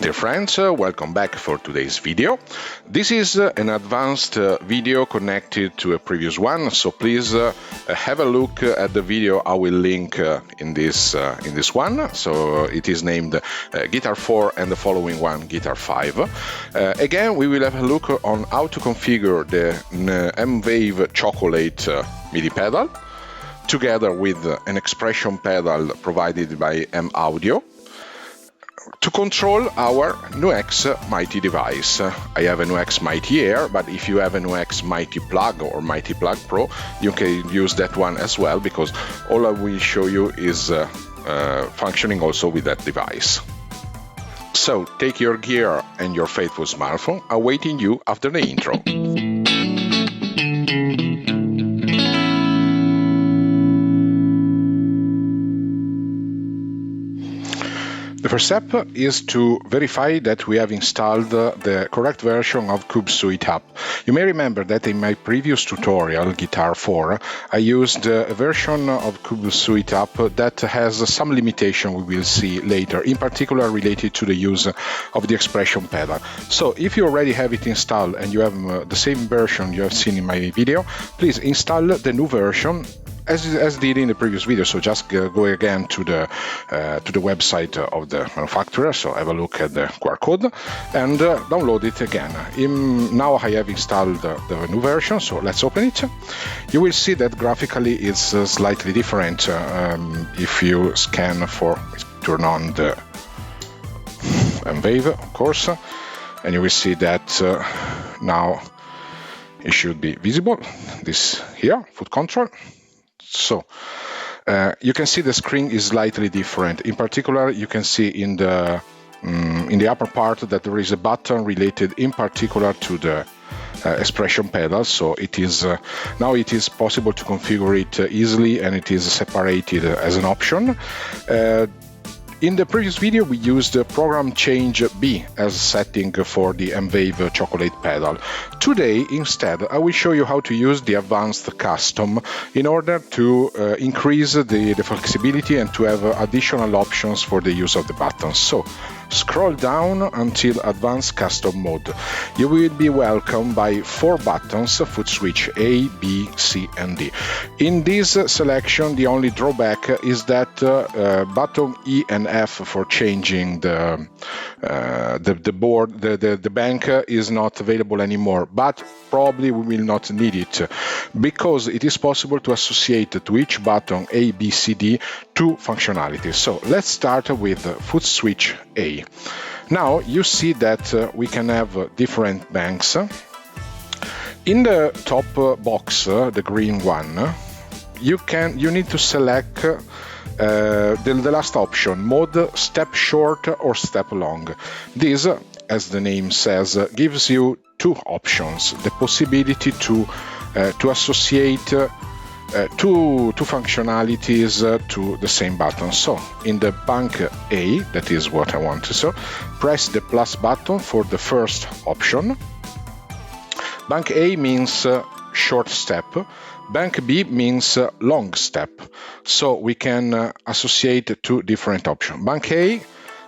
Dear friends, welcome back for today's video. This is an advanced video connected to a previous one, so please have a look at the video I will link in this one. So it is named Guitar 4 and the following one, Guitar 5. Again, we will have a look on how to configure the M-vave chocolate MIDI pedal together with an expression pedal provided by M-Audio to control our NUX Mighty device. I have a NUX Mighty Air, but if you have a NUX Mighty Plug or Mighty Plug Pro, you can use that one as well, because all I will show you is functioning also with that device. So take your gear and your faithful smartphone, awaiting you after the intro. The first step is to verify that we have installed the correct version of CubeSuite app. You may remember that in my previous tutorial, Guitar 4, I used a version of CubeSuite app that has some limitation we will see later, in particular related to the use of the expression pedal. So if you already have it installed and you have the same version you have seen in my video, please install the new version as did in the previous video. So just go again to the website of the manufacturer, so have a look at the QR code and download it again. Now I have installed the new version, so let's open it. You will see that graphically it's slightly different if you turn on the M-vave, of course, and you will see that now it should be visible. This here, foot control. So you can see the screen is slightly different. In particular, you can see in the upper part that there is a button related in particular to the expression pedal. So it is now it is possible to configure it easily, and it is separated as an option. In the previous video, we used program change B as setting for the M-vave chocolate pedal. Today, instead, I will show you how to use the advanced custom in order to increase the flexibility and to have additional options for the use of the buttons. So scroll down until advanced custom mode. You will be welcomed by 4 buttons, foot switch A, B, C, and D. In this selection, the only drawback is that button E and F for changing the board, the bank is not available anymore, but probably we will not need it because it is possible to associate to each button A, B, C, D 2 functionalities. So let's start with foot switch A. Now you see that we can have different banks. In the top box, the green one, you need to select the last option, mode step short or step long. This, as the name says, gives you 2 options, the possibility to associate two functionalities to the same button. So in the bank A, that is what I want to so press the plus button for the first option. Bank A means short step. Bank B means long step. So we can associate 2 different options. Bank A,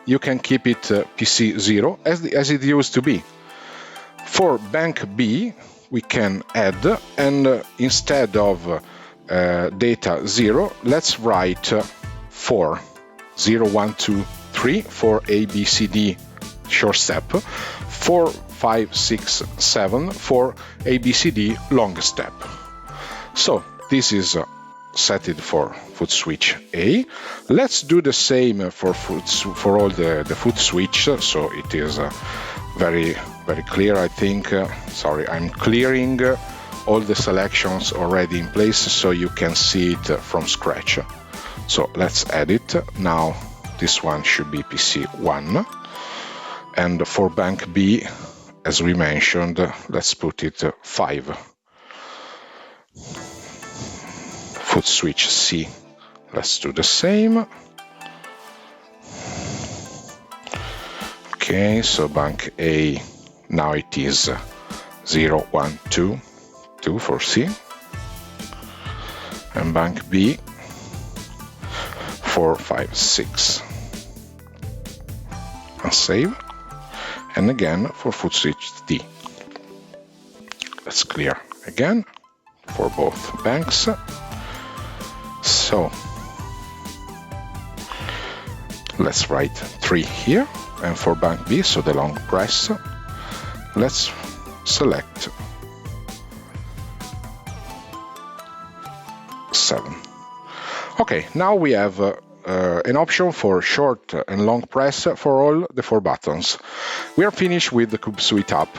you can keep it PC 0 as it used to be. For bank B, we can add, and instead of data 0, let's write 4, 0, 1, 2, 3 for A, B, C, D short step, 4, 5, 6, 7 for A, B, C, D long step. So this is set it for foot switch A. Let's do the same for all the foot switch, so it is very clear, I think. Sorry, I'm clearing all the selections already in place so you can see it from scratch. So let's add it. Now this one should be PC 1, and for bank B, as we mentioned, let's put it 5. Foot switch C, let's do the same. Okay, so bank A, now it is 0, 1, 2, 2 for C, and bank B 4, 5, 6, and save. and again for foot switch D. Let's clear again for both banks. So let's write 3 here, and for bank B, so the long press, let's select 7. Okay, now we have an option for short and long press for all the 4 buttons. We are finished with the CubeSuite app,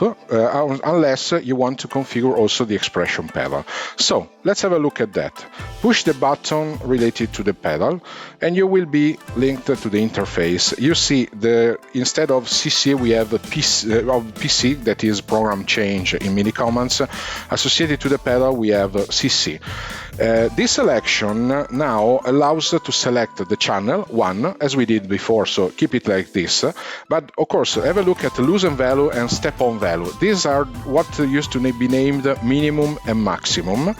unless you want to configure also the expression pedal. So let's have a look at that. Push the button related to the pedal, and you will be linked to the interface. You see, instead of CC, we have a PC, that is program change in MIDI commands. Associated to the pedal, we have CC. This selection now allows to select the channel 1, as we did before, so keep it like this. But of course, have a look at the loosen value and step-on value. These are what used to be named minimum and maximum.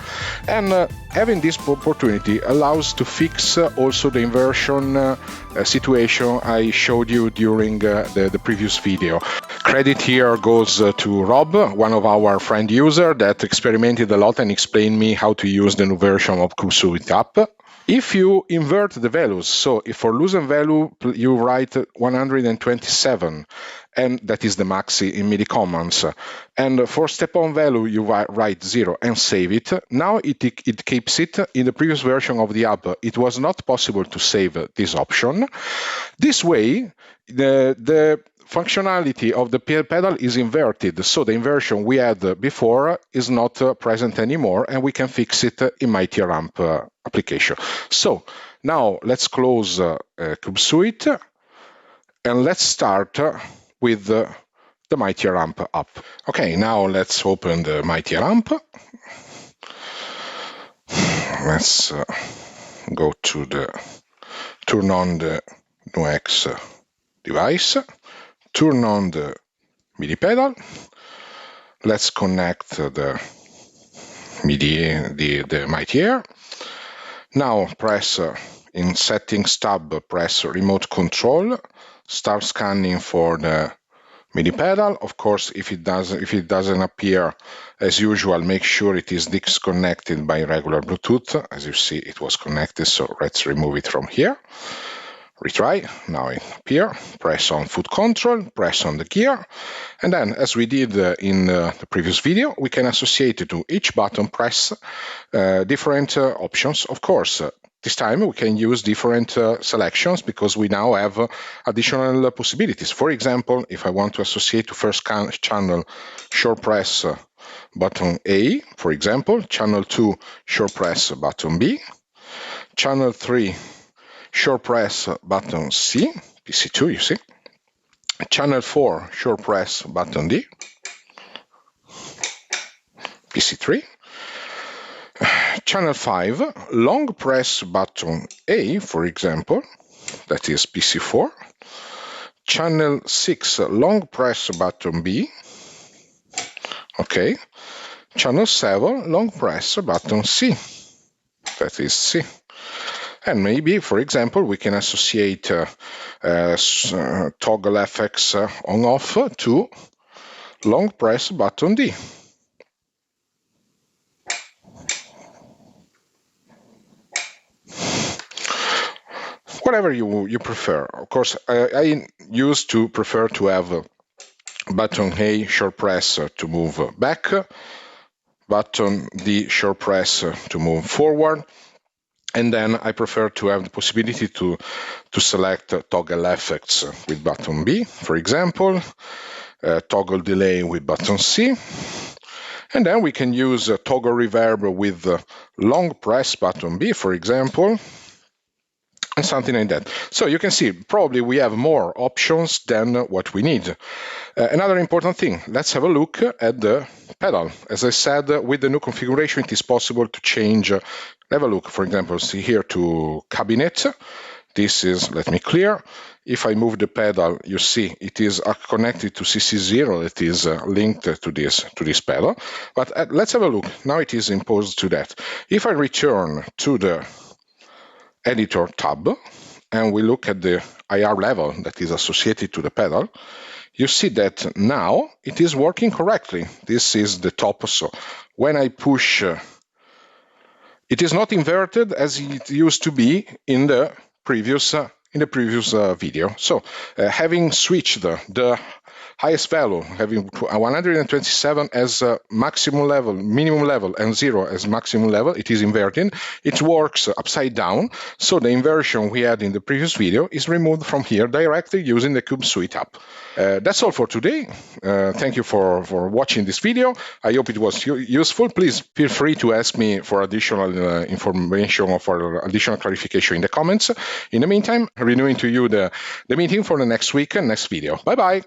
And having this opportunity allows to fix also the inversion situation I showed you during the previous video. Credit here goes to Rob, one of our friend user that experimented a lot and explained me how to use the new version of CubeSuite app. If you invert the values, so if for loosen value you write 127, and that is the maxi in MIDI commands, and for step-on value you write 0 and save it, now it keeps it. In the previous version of the app, it was not possible to save this option. This way, the functionality of the pedal is inverted, so the inversion we had before is not present anymore, and we can fix it in Mightier Amp application. So now let's close CubeSuite, and let's start with the Mightier Amp app. Okay, now let's open the Mightier Amp. Let's go to turn on the NUX device. Turn on the MIDI pedal. Let's connect the MIDI, the Mightier. Now press in Settings tab, press Remote Control. Start scanning for the MIDI pedal. Of course, if it doesn't appear as usual, make sure it is disconnected by regular Bluetooth. As you see, it was connected, so let's remove it from here. Retry, now it appears, press on foot control, press on the gear, and then, as we did in the previous video, we can associate to each button press different options. Of course, this time we can use different selections because we now have additional possibilities. For example, if I want to associate to first channel, short press button A, for example, channel 2, short press button B, channel 3, short press button C, PC2, you see. Channel 4, short press button D, PC3. Channel 5, long press button A, for example, that is PC4. Channel 6, long press button B. Okay. Channel 7, long press button C, that is C. And maybe, for example, we can associate toggle effects on-off to long press button D. Whatever you prefer. Of course, I used to prefer to have button A, short press to move back, button D, short press to move forward. And then I prefer to have the possibility to select toggle effects with button B, for example, toggle delay with button C. And then we can use toggle reverb with long press button B, for example, and something like that. So you can see, probably we have more options than what we need. Another important thing, let's have a look at the pedal. As I said, with the new configuration, it is possible to change. Have a look, for example, see here to cabinet. This is, let me clear. If I move the pedal, you see it is connected to CC0. It is linked to this pedal. But let's have a look. Now it is imposed to that. If I return to the editor tab and we look at the IR level that is associated to the pedal, you see that now it is working correctly. This is the top. So when I push, it is not inverted as it used to be in the previous video. So having switched the highest value, having 127 as maximum level, minimum level, and 0 as maximum level, it is inverting. It works upside down. So the inversion we had in the previous video is removed from here directly using the CubeSuite app. That's all for today. Thank you for watching this video. I hope it was useful. Please feel free to ask me for additional information or for additional clarification in the comments. In the meantime, renewing to you the meeting for the next week and next video. Bye-bye.